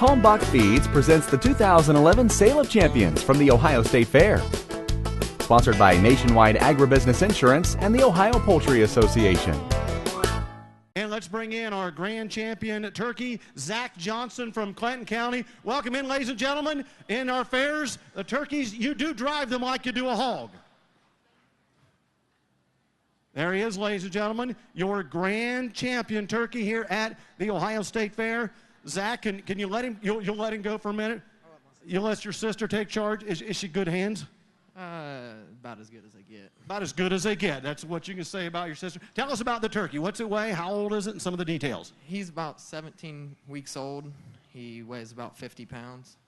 Kalmbach Feeds presents the 2011 Sale of Champions from the Ohio State Fair. Sponsored by Nationwide Agribusiness Insurance and the Ohio Poultry Association. And let's bring in our grand champion turkey, Zach Johnson from Clinton County. Welcome in, ladies and gentlemen. In our fairs, the turkeys, you do drive them like you do a hog. There he is, ladies and gentlemen, your grand champion turkey here at the Ohio State Fair. Zach, can you let him, you'll let him go for a minute? You'll let your sister take charge? Is she good hands? About as good as they get. About as good as they get. That's what you can say about your sister. Tell us about the turkey. What's it weigh? How old is it? And some of the details. He's about 17 weeks old. He weighs about 50 pounds.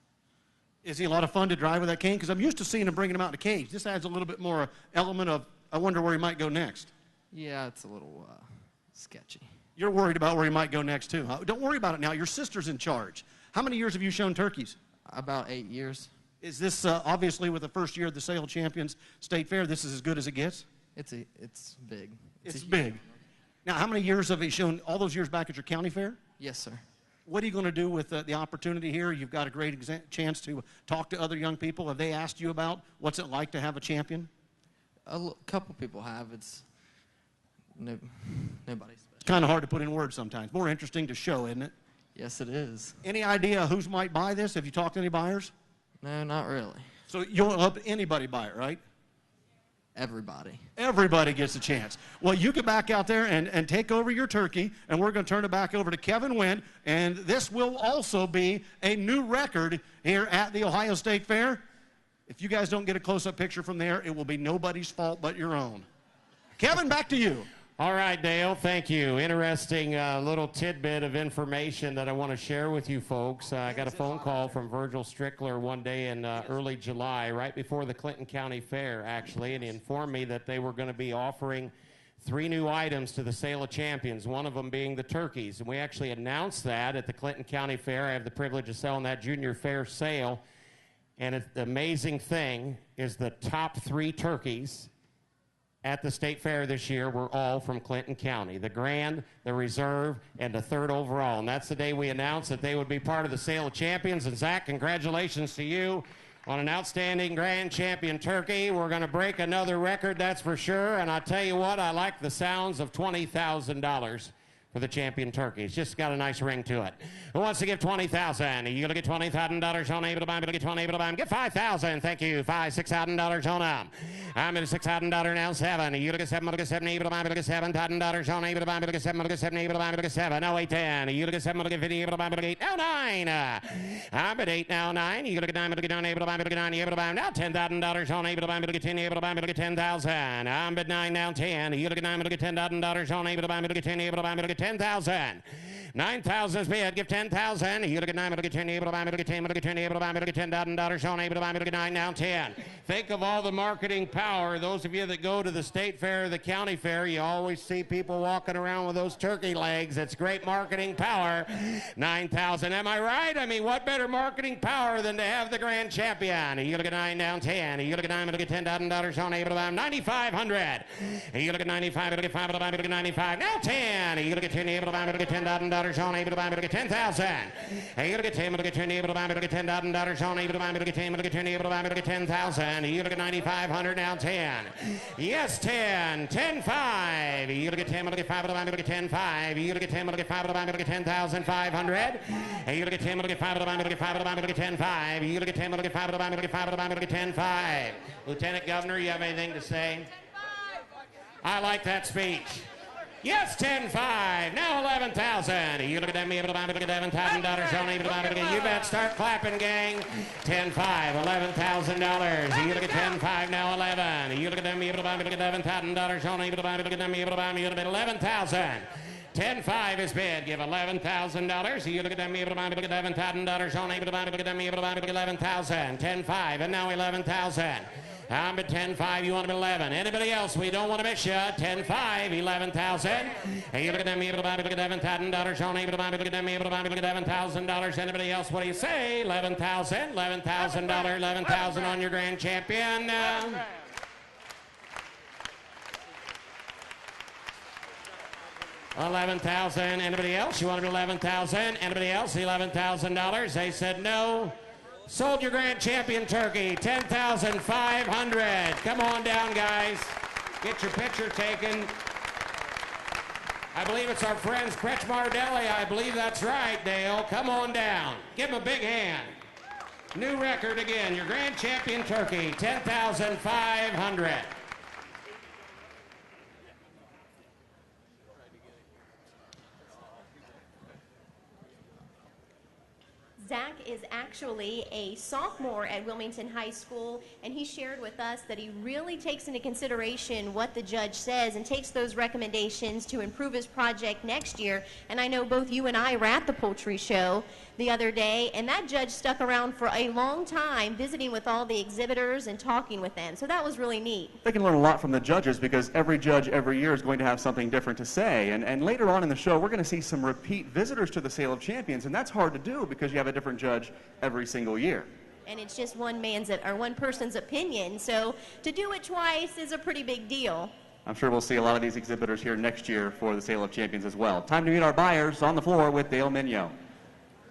Is he a lot of fun to drive with that cane? Because I'm used to seeing him bringing him out in a cage. This adds a little bit more element of, I wonder where he might go next. Yeah, it's a little sketchy. You're worried about where he might go next, too. Don't worry about it now. Your sister's in charge. How many years have you shown turkeys? About 8 years. Is this, obviously, with the first year of the Sale of Champions State Fair, this is as good as it gets? It's big. It's big. Now, how many years have you shown, all those years back at your county fair? Yes, sir. What are you going to do with the opportunity here? You've got a great chance to talk to other young people. Have they asked you about what's it like to have a champion? A couple people have. It's nobody special. Kind of hard to put in words sometimes. More interesting to show, isn't it? Yes, it is. Any idea who might buy this? Have you talked to any buyers? No, not really. So you'll help anybody buy it, right? Everybody. Everybody gets a chance. Well, you get back out there and take over your turkey, and we're going to turn it back over to Kevin Wynn, and this will also be a new record here at the Ohio State Fair. If you guys don't get a close-up picture from there, it will be nobody's fault but your own. Kevin, back to you. All right, Dale, thank you. Interesting little tidbit of information that I want to share with you folks. I got a phone call from Virgil Strickler one day in early July, right before the Clinton County Fair, actually, and he informed me that they were going to be offering 3 new items to the Sale of Champions, one of them being the turkeys. And we actually announced that at the Clinton County Fair. I have the privilege of selling that junior fair sale. And the amazing thing is the top 3 turkeys at the State Fair this year were all from Clinton County. The Grand, the Reserve, and the 3rd overall. And that's the day we announced that they would be part of the Sale of Champions. And Zach, congratulations to you on an outstanding Grand Champion turkey. We're going to break another record, that's for sure. And I tell you what, I like the sounds of $20,000 for the champion turkey. It's just got a nice ring to it. Who wants to give $20,000? You gonna get $20,000 on able to buy, able to get 20 able to buy. Get $5,000. Thank you. $6,000 on them. I'm at a $6,000 now. 7. You look at 7. Look at 7. Able to buy. Able to get $7,000 on able to buy. Able to get 7. Look at 7. Able to buy. Able to get 7. No 8 10. You look at 7. Look at 50. Able to buy. Able to get 8. Now 9. I'm at 8 now. 9. You look at 9. Able to get 9. Able to buy. Able to get 9. Able to buy. Now $10,000 on able to buy. Able to get 10. Able to buy. Able to get 10,000. I'm at 9 now. 10. You look at 9. Able to get $10,000 on able to buy. Able to get 10. Able to buy. Able to get 10,000. 9,000 is bid. Give 10,000. You look at 9. Able to get 10. Able to buy. Able to get 10. Able to get 10. Able to buy. Able to get $10,000 on able to buy. Able to get 9 now. 10. Think of all the marketing power. Those of you that go to the state fair, the county fair, you always see people walking around with those turkey legs. It's great marketing power. 9,000. Am I right? I mean, what better marketing power than to have the grand champion? You look at 9 down 10. You look at 9. Able to get $10,000 on able to buy. 9,500. You look at 95. Able to get 5. Able to buy. Able to get 95. Now 10. You look at 10. Able to buy. Able to get $10,000 on able to buy. Able to get 10,000. You look at 10. Able to get 10. Able to buy. Able to get $10,000 on able to buy. Able to get 10. Able to get 10. Able to buy. Able to get 10,000. You look at 9,500 now 10. Yes, 10. 10 5. You look at 10. Able to get 5. Able to buy. Able to get 10 5. You look at 10. Able to get 5. Able to buy. Able to get 10,500. You look at 10. Able to get 5. Able to buy. Able to get 5. Able to buy. Able to get 10 5. You look at 10. Able to get 5. Able to buy. Able to get 5. Able to buy. Able to get 10 5. Lieutenant Governor, you have anything to say? I like that speech. Yes, 10-5. Now 11,000. You look at them, able to buy, able to get $11,000 on able to buy, able to get. You bet. Start clapping, gang. 10-5, $11,000. You look at 10-5, now 11. You look at them, able to buy, able to get $11,000 on able to buy, able to get them, able to buy, able to get 11,000. 10-5 is bid. Give $11,000. You look at them, able to buy, able to get $11,000 on able to buy, able to get them, able to buy, able to get 11,000. 10-5, and now 11,000. I'm at 10-5, you want them at 11. Anybody else? We don't want to miss you. 10-5, 11,000. Hey, you look at them, able to buy, able to get $11,000 on able to buy, able to get them, able to buy, able to get $11,000. Anybody else? What do you say? 11,000, $11,000, 11,000 on your grand champion. $11,000. Anybody else? You wanted $11,000. Anybody else? $11,000. They said no. Sold your grand champion turkey. $10,500. Come on down, guys. Get your picture taken. I believe it's our friends Kretschmar Deli. I believe that's right, Dale. Come on down. Give them a big hand. New record again. Your grand champion turkey. $10,500. Zach is actually a sophomore at Wilmington High School, and he shared with us that he really takes into consideration what the judge says and takes those recommendations to improve his project next year. And I know both you and I were at the poultry show the other day, and that judge stuck around for a long time visiting with all the exhibitors and talking with them. So that was really neat. They can learn a lot from the judges because every judge every year is going to have something different to say. And later on in the show, we're going to see some repeat visitors to the Sale of Champions, and that's hard to do because you have a different judge every single year. And it's just one person's opinion, so to do it twice is a pretty big deal. I'm sure we'll see a lot of these exhibitors here next year for the Sale of Champions as well. Time to meet our buyers. On the floor with Dale Mignot.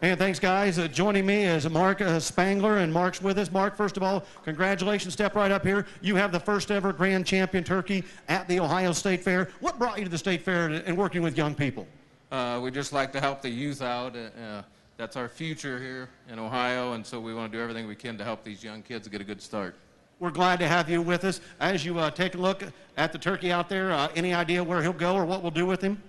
And thanks, guys. Joining me is Mark Spangler, and Mark's with us. Mark, first of all, congratulations. Step right up here. You have the first ever grand champion turkey at the Ohio State Fair. What brought you to the State Fair and working with young people? We just like to help the youth out. That's our future here in Ohio, and so we want to do everything we can to help these young kids get a good start. We're glad to have you with us. As you take a look at the turkey out there, any idea where he'll go or what we'll do with him?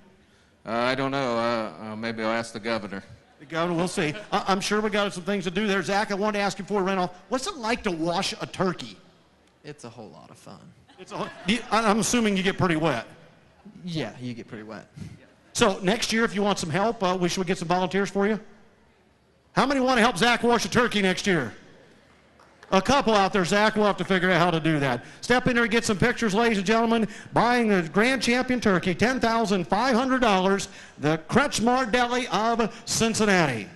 I don't know. Maybe I'll ask the governor. The governor, we'll see. I'm sure we got some things to do there. Zach, I wanted to ask you before we ran off, what's it like to wash a turkey? It's a whole lot of fun. I'm assuming you get pretty wet. Yeah, you get pretty wet. So next year, if you want some help, should we get some volunteers for you? How many want to help Zach wash a turkey next year? A couple out there, Zach. We'll have to figure out how to do that. Step in there and get some pictures, ladies and gentlemen. Buying the grand champion turkey, $10,500, the Kretschmar Deli of Cincinnati.